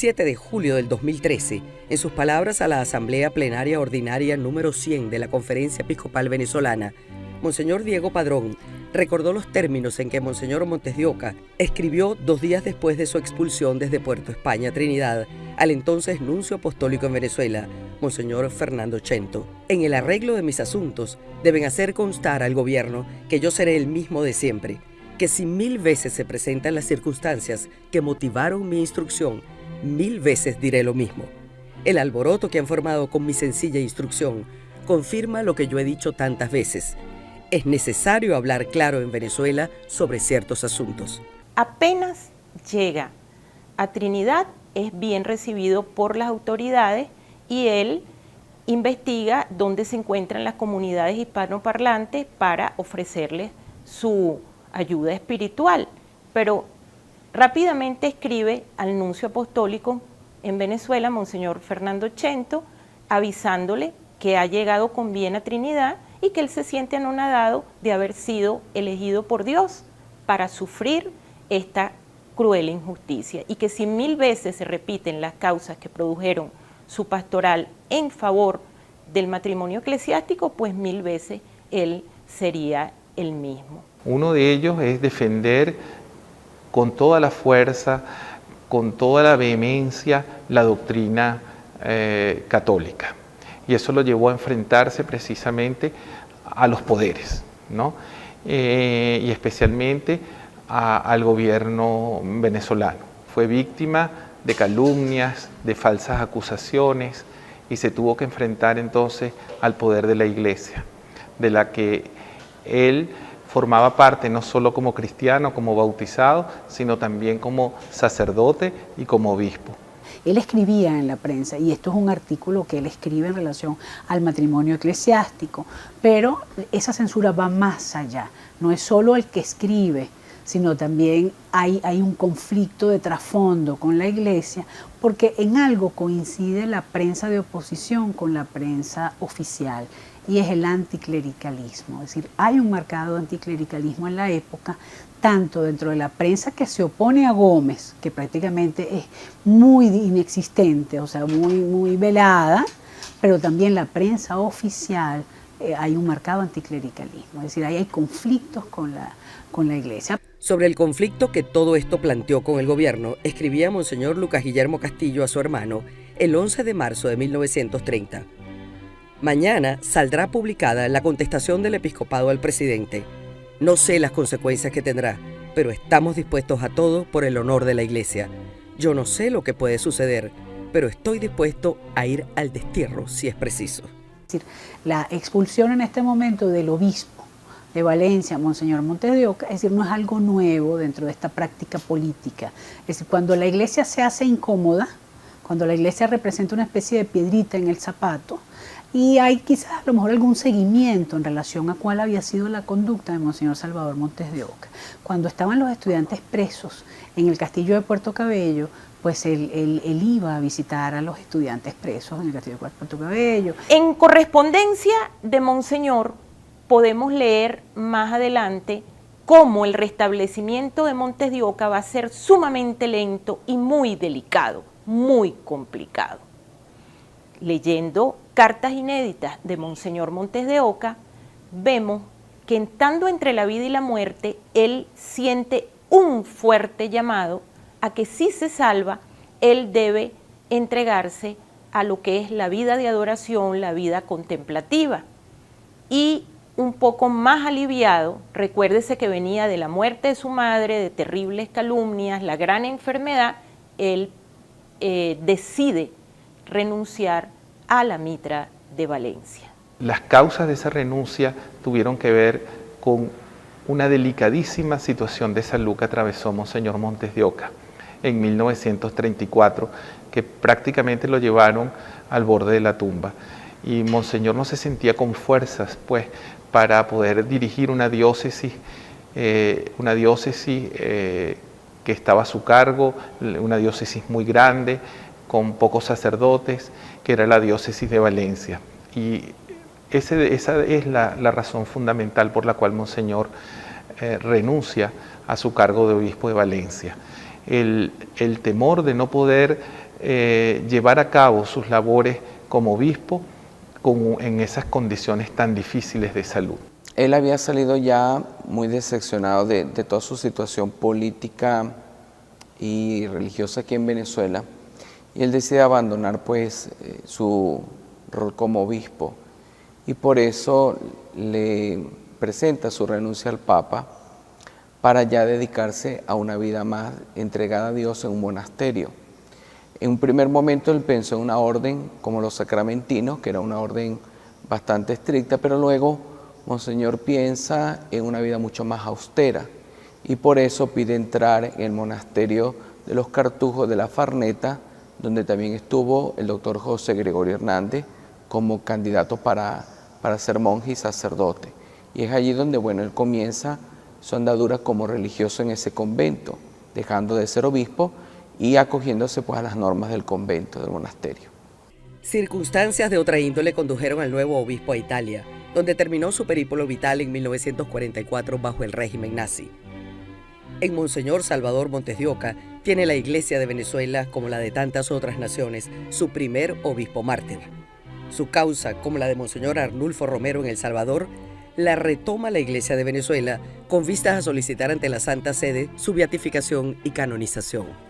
17 de julio del 2013, en sus palabras a la Asamblea Plenaria Ordinaria número 100 de la Conferencia Episcopal Venezolana, Monseñor Diego Padrón recordó los términos en que Monseñor Montes de Oca escribió 2 días después de su expulsión desde Puerto España, Trinidad, al entonces nuncio apostólico en Venezuela, Monseñor Fernando Chento. En el arreglo de mis asuntos deben hacer constar al gobierno que yo seré el mismo de siempre, que si 1000 veces se presentan las circunstancias que motivaron mi instrucción, 1000 veces diré lo mismo. El alboroto que han formado con mi sencilla instrucción confirma lo que yo he dicho tantas veces. Es necesario hablar claro en Venezuela sobre ciertos asuntos. Apenas llega a Trinidad, es bien recibido por las autoridades y él investiga dónde se encuentran las comunidades hispanoparlantes para ofrecerles su ayuda espiritual. Pero rápidamente escribe al nuncio apostólico en Venezuela, Monseñor Fernando Chento, avisándole que ha llegado con bien a Trinidad y que él se siente anonadado de haber sido elegido por Dios para sufrir esta cruel injusticia y que si 1000 veces se repiten las causas que produjeron su pastoral en favor del matrimonio eclesiástico, pues 1000 veces él sería el mismo. Uno de ellos es defender con toda la fuerza, con toda la vehemencia, la doctrina católica. Y eso lo llevó a enfrentarse precisamente a los poderes, ¿no? Y especialmente al gobierno venezolano. Fue víctima de calumnias, de falsas acusaciones y se tuvo que enfrentar entonces al poder de la Iglesia, de la que él formaba parte no solo como cristiano, como bautizado, sino también como sacerdote y como obispo. Él escribía en la prensa, y esto es un artículo que él escribe en relación al matrimonio eclesiástico, pero esa censura va más allá, no es solo el que escribe, sino también hay un conflicto de trasfondo con la Iglesia, porque en algo coincide la prensa de oposición con la prensa oficial, y es el anticlericalismo. Es decir, hay un marcado anticlericalismo en la época, tanto dentro de la prensa que se opone a Gómez, que prácticamente es muy inexistente, o sea, muy velada, pero también la prensa oficial, hay un marcado anticlericalismo. Es decir, ahí hay conflictos con la Iglesia. Sobre el conflicto que todo esto planteó con el gobierno, escribía Monseñor Lucas Guillermo Castillo a su hermano el 11 de marzo de 1930. Mañana saldrá publicada la contestación del episcopado al presidente. No sé las consecuencias que tendrá, pero estamos dispuestos a todo por el honor de la Iglesia. Yo no sé lo que puede suceder, pero estoy dispuesto a ir al destierro si es preciso. Es decir, la expulsión en este momento del obispo de Valencia, Monseñor Montes de Oca, es decir, no es algo nuevo dentro de esta práctica política. Es decir, cuando la Iglesia se hace incómoda, cuando la Iglesia representa una especie de piedrita en el zapato, y hay quizás a lo mejor algún seguimiento en relación a cuál había sido la conducta de Monseñor Salvador Montes de Oca. Cuando estaban los estudiantes presos en el castillo de Puerto Cabello, pues él iba a visitar a los estudiantes presos en el castillo de Puerto Cabello. En correspondencia de Monseñor podemos leer más adelante cómo el restablecimiento de Montes de Oca va a ser sumamente lento y muy delicado, muy complicado. Leyendo cartas inéditas de Monseñor Montes de Oca, vemos que estando entre la vida y la muerte, él siente un fuerte llamado a que si se salva, él debe entregarse a lo que es la vida de adoración, la vida contemplativa. Y un poco más aliviado, recuérdese que venía de la muerte de su madre, de terribles calumnias, la gran enfermedad, él decide renunciar a la mitra de Valencia. Las causas de esa renuncia tuvieron que ver con una delicadísima situación de salud que atravesó Monseñor Montes de Oca en 1934, que prácticamente lo llevaron al borde de la tumba. Y Monseñor no se sentía con fuerzas, pues, para poder dirigir una diócesis que estaba a su cargo, una diócesis muy grande, con pocos sacerdotes, que era la diócesis de Valencia. Y esa es la razón fundamental por la cual Monseñor renuncia a su cargo de obispo de Valencia. El temor de no poder llevar a cabo sus labores como obispo en esas condiciones tan difíciles de salud. Él había salido ya muy decepcionado de toda su situación política y religiosa aquí en Venezuela, y él decide abandonar pues su rol como obispo, y por eso le presenta su renuncia al Papa para ya dedicarse a una vida más entregada a Dios en un monasterio. En un primer momento él pensó en una orden como los sacramentinos, que era una orden bastante estricta, pero luego Monseñor piensa en una vida mucho más austera y por eso pide entrar en el monasterio de los Cartujos de la Farneta, donde también estuvo el doctor José Gregorio Hernández como candidato para ser monje y sacerdote. Y es allí donde, bueno, él comienza su andadura como religioso en ese convento, dejando de ser obispo y acogiéndose pues a las normas del convento, del monasterio. Circunstancias de otra índole condujeron al nuevo obispo a Italia, donde terminó su periplo vital en 1944 bajo el régimen nazi. En Monseñor Salvador Montes de Oca tiene la Iglesia de Venezuela, como la de tantas otras naciones, su primer obispo mártir. Su causa, como la de Monseñor Arnulfo Romero en El Salvador, la retoma la Iglesia de Venezuela con vistas a solicitar ante la Santa Sede su beatificación y canonización.